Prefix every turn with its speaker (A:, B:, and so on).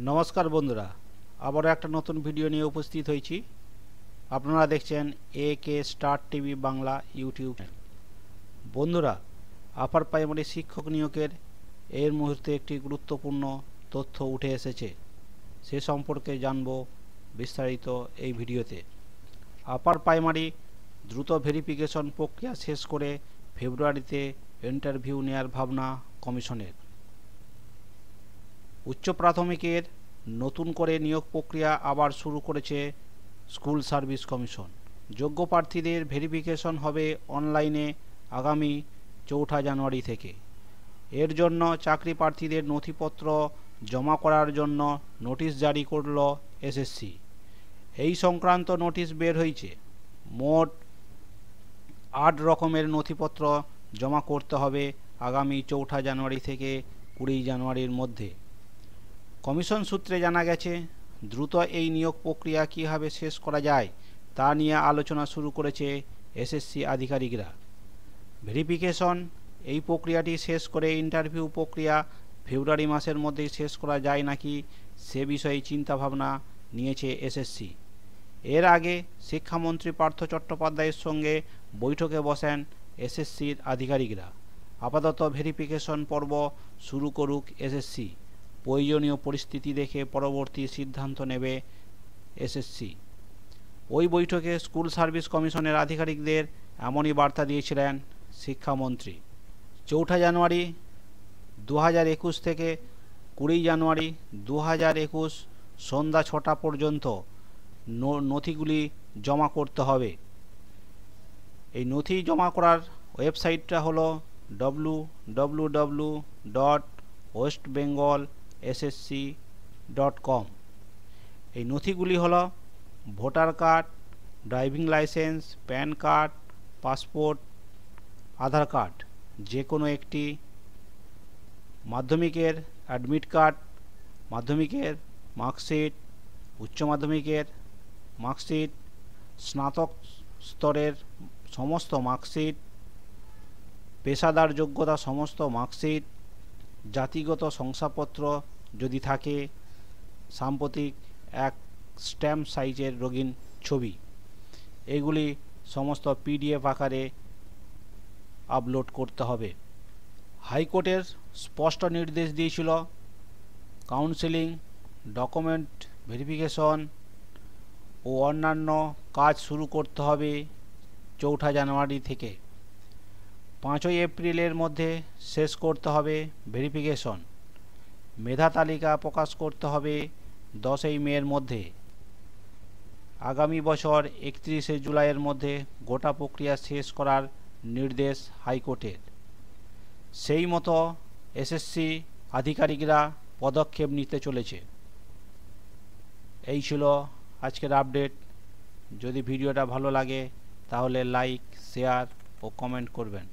A: নমস্কার বন্ধুরা, আবারও একটা নতুন ভিডিও নিয়ে উপস্থিত হয়েছি। আপনারা দেখছেন একে star TV Bangla YouTube channel. বন্ধুরা, আপার প্রাইমারি শিক্ষক নিয়োগের এর মুহূর্তে একটি গুরুত্বপূর্ণ তথ্য উঠে এসেছে। সে সম্পর্কে জানব বিস্তারিত এই ভিডিওতে। আপার প্রাইমারি দ্রুত ভেরিফিকেশন প্রক্রিয়া শেষ করে ফেব্রুয়ারিতে ইন্টারভিউ নেওয়ার ভাবনা কমিশনের। উচ্চ প্রাথমিকের নতুন করে নিয়োগ প্রক্রিয়া আবার শুরু করেছে স্কুল সার্ভিস কমিশন। যোগ্য প্রার্থীদের ভেরিফিকেশন হবে অনলাইনে আগামী 4 জানুয়ারি থেকে। এর জন্য চাকরি প্রার্থীদের নথিপত্র জমা করার জন্য নোটিশ জারি করল এসএসসি। এই সংক্রান্ত নোটিশ বের হয়েছে। মোট 8 রকমের নথিপত্র জমা করতে হবে আগামী 4 জানুয়ারি থেকে 20 জানুয়ারির মধ্যে। কমিশন সূত্রে জানা গেছে, দ্রুত এই নিয়োগ প্রক্রিয়া কীভাবে শেষ করা যায় তা নিয়ে আলোচনা শুরু করেছে এসএসসি আধিকারিকরা। ভেরিফিকেশন এই প্রক্রিয়াটি শেষ করে ইন্টারভিউ প্রক্রিয়া ফেব্রুয়ারি মাসের মধ্যেই শেষ করা যায় নাকি সে বিষয়ে চিন্তাভাবনা নিয়েছে এসএসসি। এর আগে শিক্ষামন্ত্রী পার্থ চট্টোপাধ্যায়ের সঙ্গে বৈঠকে বসেন এসএসসির আধিকারিকরা। আপাতত ভেরিফিকেশন পর্ব শুরু করুক এসএসসি। প্রয়োজনীয় পরিস্থিতি দেখে পরবর্তী সিদ্ধান্ত নেবে এসএসসি। ওই বৈঠকে স্কুল সার্ভিস কমিশনের আধিকারিকদের এমনই বার্তা দিয়েছিলেন শিক্ষামন্ত্রী। 4 জানুয়ারি 2021 থেকে 20 জানুয়ারি 2021 সন্ধ্যা 6টা পর্যন্ত নথিগুলি জমা করতে হবে। এই নথি জমা করার ওয়েবসাইটটা হলো www.westbengalssc.com। এই নথিগুলি হলো voter card, driving licence, PAN card, passport, Aadhaar card যে কোনো একটি, মাধ্যমিকের অ্যাডমিট কার্ড, মাধ্যমিকের মার্কশিট, উচ্চ মাধ্যমিকের মার্কশিট, স্নাতক স্তরের সমস্ত মার্কশিট, পেশাদার যোগ্যতা সমস্ত মার্কশিট, জাতিগত শংসাপত্র যদি থাকে, সাম্প্রতিক এক স্ট্যাম্প সাইজের রঙিন ছবি, এগুলি সমস্ত পিডিএফ আকারে আপলোড করতে হবে। হাইকোর্টের স্পষ্ট নির্দেশ দিয়েছিল কাউন্সেলিং, ডকুমেন্ট ভেরিফিকেশন ও অন্যান্য কাজ শুরু করতে হবে 4 জানুয়ারি থেকে। 5 এপ্রিলের মধ্যে শেষ করতে হবে ভেরিফিকেশন। মেধা তালিকা প্রকাশ করতে হবে 10 মের মধ্যে। আগামী বছর 31 জুলাইয়ের মধ্যে গোটা প্রক্রিয়া শেষ করার নির্দেশ হাইকোর্টের। সেই মতো এসএসসি আধিকারিকরা পদক্ষেপ নিতে চলেছে। এই ছিল আজকের আপডেট। যদি ভিডিওটা ভালো লাগে তাহলে লাইক, শেয়ার ও কমেন্ট করবেন।